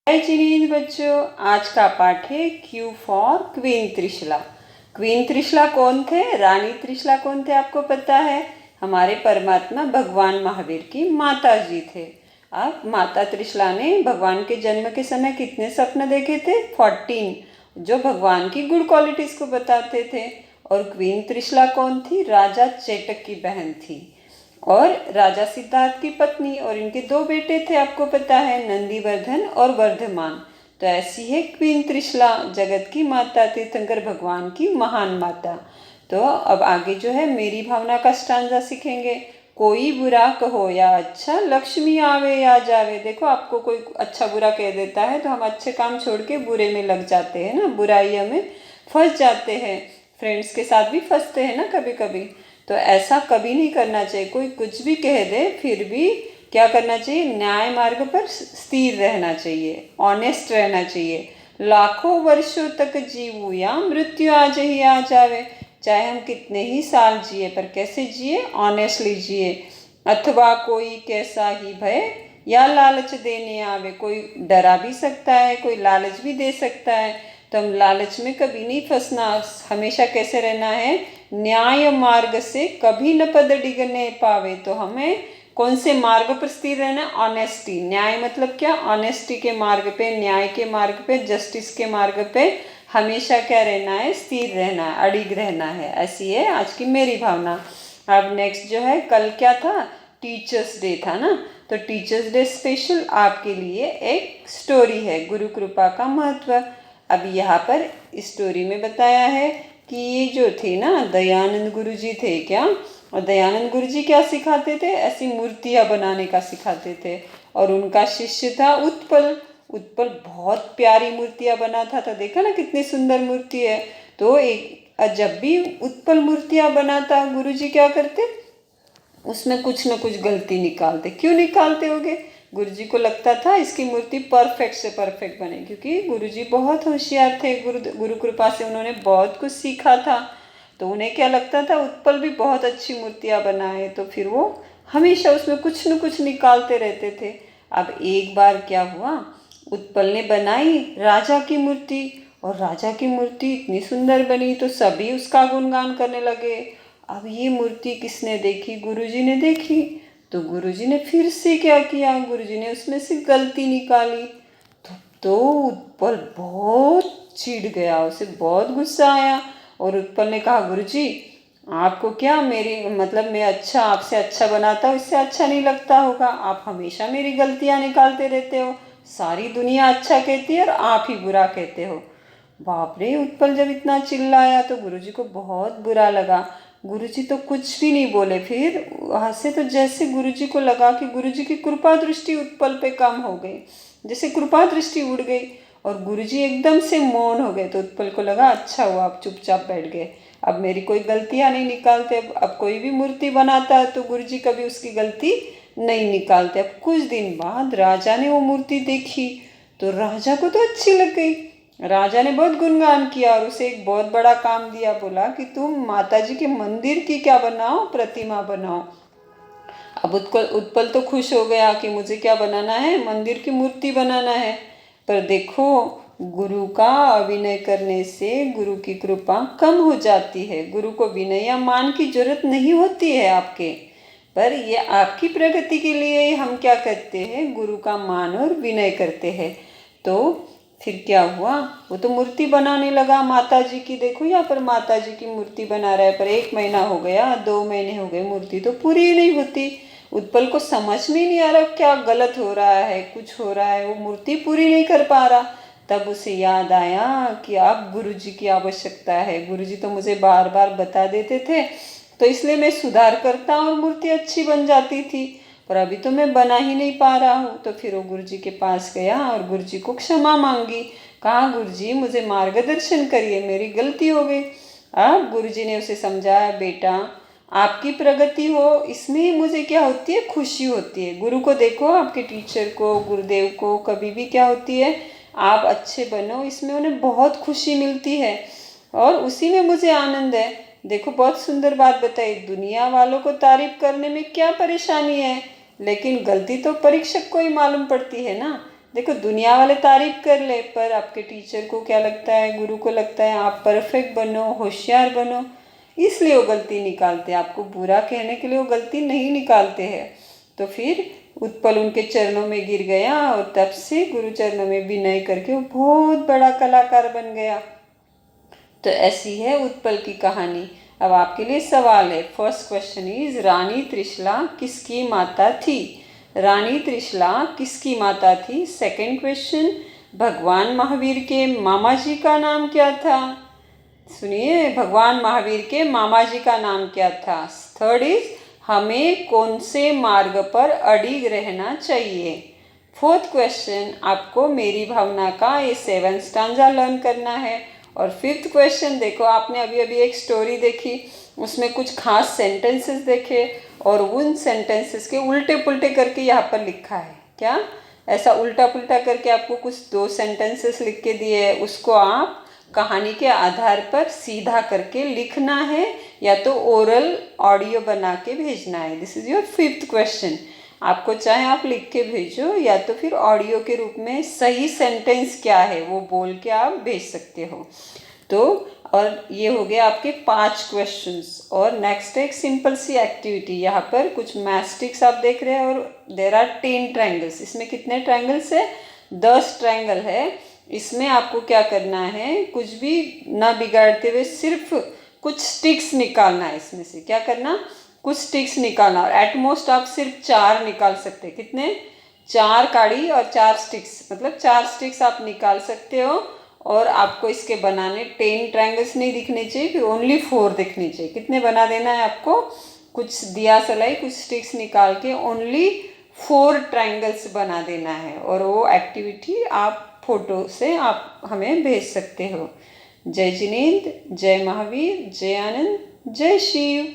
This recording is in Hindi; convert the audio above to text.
हाय चिनीज बच्चों, आज का पाठ है Q for queen Trishala. Queen Trishala कौन थे? रानी त्रिशला कौन थे आपको पता है? हमारे परमात्मा भगवान महावीर की माता जी थे। अब माता त्रिशला ने भगवान के जन्म के समय कितने सपने देखे थे? 14, जो भगवान की गुड क्वालिटीज को बताते थे। और क्वीन त्रिशला कौन थी? राजा चेटक की बहन थी और राजा सिद्धार्थ की पत्नी, और इनके 2 बेटे थे, आपको पता है, नंदीवर्धन और वर्धमान। तो ऐसी है क्वीन त्रिशला, जगत की माता, तीर्थंकर भगवान की महान माता। तो अब आगे जो है मेरी भावना का स्टांजा सीखेंगे। कोई बुरा कहो या अच्छा, लक्ष्मी आवे या जावे। देखो, आपको कोई अच्छा बुरा कह देता है तो हम अच्छे काम छोड़ के बुरे में लग जाते हैं ना, बुराइयों में फंस जाते हैं। फ्रेंड्स के साथ भी फंसते हैं ना कभी कभी। तो ऐसा कभी नहीं करना चाहिए। कोई कुछ भी कह दे फिर भी क्या करना चाहिए? न्याय मार्ग पर स्थिर रहना चाहिए, ऑनेस्ट रहना चाहिए। लाखों वर्षों तक जीवू या मृत्यु आज ही आ जावे। चाहे हम कितने ही साल जिए, पर कैसे जिए? ऑनेस्टली जिए। अथवा कोई कैसा ही भय या लालच देने आवे। कोई डरा भी सकता है, कोई लालच भी दे सकता है। तो हम लालच में कभी नहीं फंसना, हमेशा कैसे रहना है? न्याय मार्ग से कभी न पद डिगने पावे। तो हमें कौन से मार्ग पर स्थिर रहना? ऑनेस्टी। न्याय मतलब क्या? ऑनेस्टी के मार्ग पे, न्याय के मार्ग पे, जस्टिस के मार्ग पे हमेशा क्या रहना है? स्थिर रहना है, अडिग रहना है। ऐसी है आज की मेरी भावना। अब नेक्स्ट जो है, कल क्या था? टीचर्स डे था ना। तो टीचर्स डे स्पेशल आपके लिए एक स्टोरी है, गुरु कृपा का महत्व। अब यहाँ पर स्टोरी में बताया है कि ये जो थे ना, दयानंद गुरु जी थे क्या, और दयानंद गुरु जी क्या सिखाते थे? ऐसी मूर्तियाँ बनाने का सिखाते थे। और उनका शिष्य था उत्पल। उत्पल बहुत प्यारी मूर्तियाँ बनाता था। देखा ना कितनी सुंदर मूर्ति है। तो जब भी उत्पल मूर्तियाँ बनाता, गुरु जी क्या करते? उसमें कुछ न कुछ गलती निकालते। क्यों निकालते होगे? गुरुजी को लगता था इसकी मूर्ति परफेक्ट से परफेक्ट बने, क्योंकि गुरुजी बहुत होशियार थे। गुरु कृपा से उन्होंने बहुत कुछ सीखा था। तो उन्हें क्या लगता था? उत्पल भी बहुत अच्छी मूर्तियाँ बनाए। तो फिर वो हमेशा उसमें कुछ न कुछ निकालते रहते थे। अब एक बार क्या हुआ, उत्पल ने बनाई राजा की मूर्ति, और राजा की मूर्ति इतनी सुंदर बनी तो सभी उसका गुणगान करने लगे। अब ये मूर्ति किसने देखी? गुरुजी ने देखी। तो गुरुजी ने फिर से क्या किया? गुरुजी ने उसमें से गलती निकाली। तो उत्पल बहुत चिढ़ गया, उसे बहुत गुस्सा आया। और उत्पल ने कहा, गुरुजी आपको क्या मेरी मतलब मैं अच्छा, आपसे अच्छा बनाता हूँ, इससे अच्छा नहीं लगता होगा? आप हमेशा मेरी गलतियाँ निकालते रहते हो। सारी दुनिया अच्छा कहती है और आप ही बुरा कहते हो। बाप रे! उत्पल जब इतना चिल्लाया तो गुरुजी को बहुत बुरा लगा। गुरुजी तो कुछ भी नहीं बोले। फिर वहाँ से तो जैसे गुरुजी को लगा कि गुरुजी की कृपा दृष्टि उत्पल पे कम हो गई, जैसे कृपा दृष्टि उड़ गई और गुरुजी एकदम से मौन हो गए। तो उत्पल को लगा अच्छा हुआ, आप चुपचाप बैठ गए, अब मेरी कोई गलतियाँ नहीं निकालते। अब कोई भी मूर्ति बनाता है तो गुरुजी कभी उसकी गलती नहीं निकालते। अब कुछ दिन बाद राजा ने वो मूर्ति देखी तो राजा को तो अच्छी लग गई। राजा ने बहुत गुणगान किया और उसे एक बहुत बड़ा काम दिया। बोला कि तुम माता जी के मंदिर की क्या बनाओ? प्रतिमा बनाओ। अब उत्पल तो खुश हो गया कि मुझे क्या बनाना है? मंदिर की मूर्ति बनाना है। पर देखो, गुरु का अभिनय करने से गुरु की कृपा कम हो जाती है। गुरु को विनय या मान की जरूरत नहीं होती है आपके, पर ये आपकी प्रगति के लिए हम क्या करते हैं? गुरु का मान और विनय करते हैं। तो फिर क्या हुआ? वो तो मूर्ति बनाने लगा माता जी की। देखो यहाँ पर माता जी की मूर्ति बना रहा है, पर 1 महीना हो गया, 2 महीने हो गए, मूर्ति तो पूरी ही नहीं होती। उत्पल को समझ में नहीं आ रहा क्या गलत हो रहा है, कुछ हो रहा है, वो मूर्ति पूरी नहीं कर पा रहा। तब उसे याद आया कि अब गुरुजी की आवश्यकता है। गुरुजी तो मुझे बार बार बता देते थे, तो इसलिए मैं सुधार करता और मूर्ति अच्छी बन जाती थी, पर अभी तो मैं बना ही नहीं पा रहा हूँ। तो फिर वो गुरुजी के पास गया और गुरुजी को क्षमा मांगी। कहा, गुरुजी मुझे मार्गदर्शन करिए, मेरी गलती हो गई। अब गुरुजी ने उसे समझाया, बेटा आपकी प्रगति हो इसमें मुझे क्या होती है? खुशी होती है। गुरु को देखो, आपके टीचर को, गुरुदेव को कभी भी क्या होती है? आप अच्छे बनो, इसमें उन्हें बहुत खुशी मिलती है और उसी में मुझे आनंद है। देखो बहुत सुंदर बात बताई, दुनिया वालों को तारीफ करने में क्या परेशानी है, लेकिन गलती तो परीक्षक को ही मालूम पड़ती है ना। देखो दुनिया वाले तारीफ कर ले, पर आपके टीचर को क्या लगता है, गुरु को लगता है आप परफेक्ट बनो, होशियार बनो, इसलिए वो गलती निकालते हैं। आपको बुरा कहने के लिए वो गलती नहीं निकालते हैं। तो फिर उत्पल उनके चरणों में गिर गया और तब से गुरु चरणों में विनय करके वो बहुत बड़ा कलाकार बन गया। तो ऐसी है उत्पल की कहानी। अब आपके लिए सवाल है। फर्स्ट क्वेश्चन इज, रानी त्रिशला किसकी माता थी? रानी त्रिशला किसकी माता थी? सेकंड क्वेश्चन, भगवान महावीर के मामा जी का नाम क्या था? सुनिए, भगवान महावीर के मामा जी का नाम क्या था? थर्ड इज, हमें कौन से मार्ग पर अडिग रहना चाहिए? फोर्थ क्वेश्चन, आपको मेरी भावना का ये 7 स्टांजा लर्न करना है। और फिफ्थ क्वेश्चन, देखो आपने अभी अभी एक स्टोरी देखी, उसमें कुछ खास सेंटेंसेस देखे और उन सेंटेंसेस के उल्टे पुल्टे करके यहाँ पर लिखा है। क्या ऐसा उल्टा पुल्टा करके आपको कुछ 2 सेंटेंसेस लिख के दिए है, उसको आप कहानी के आधार पर सीधा करके लिखना है या तो ओरल ऑडियो बना के भेजना है। This is your fifth question. आपको चाहे आप लिख के भेजो या तो फिर ऑडियो के रूप में सही सेंटेंस क्या है वो बोल के आप भेज सकते हो। तो और ये हो गया आपके 5 क्वेश्चंस। और नेक्स्ट एक सिंपल सी एक्टिविटी, यहाँ पर कुछ मैस्टिक्स आप देख रहे हैं और देर आर 10 ट्रायंगल्स। इसमें कितने ट्रायंगल्स है? 10 ट्रायंगल है। इसमें आपको क्या करना है, कुछ भी ना बिगाड़ते हुए सिर्फ कुछ स्टिक्स निकालना है। इसमें से क्या करना, कुछ स्टिक्स निकालना। और एट मोस्ट आप सिर्फ 4 निकाल सकते हैं। कितने? 4 काड़ी और 4 स्टिक्स, मतलब 4 स्टिक्स आप निकाल सकते हो। और आपको इसके बनाने 10 ट्रायंगल्स नहीं दिखने चाहिए, फिर ओनली 4 दिखने चाहिए। कितने बना देना है आपको? कुछ दिया सलाई, कुछ स्टिक्स निकाल के ओनली 4 ट्रायंगल्स बना देना है। और वो एक्टिविटी आप फोटो से आप हमें भेज सकते हो। जय जिनेंद्र, जय महावीर, जय आनंद, जय शिव।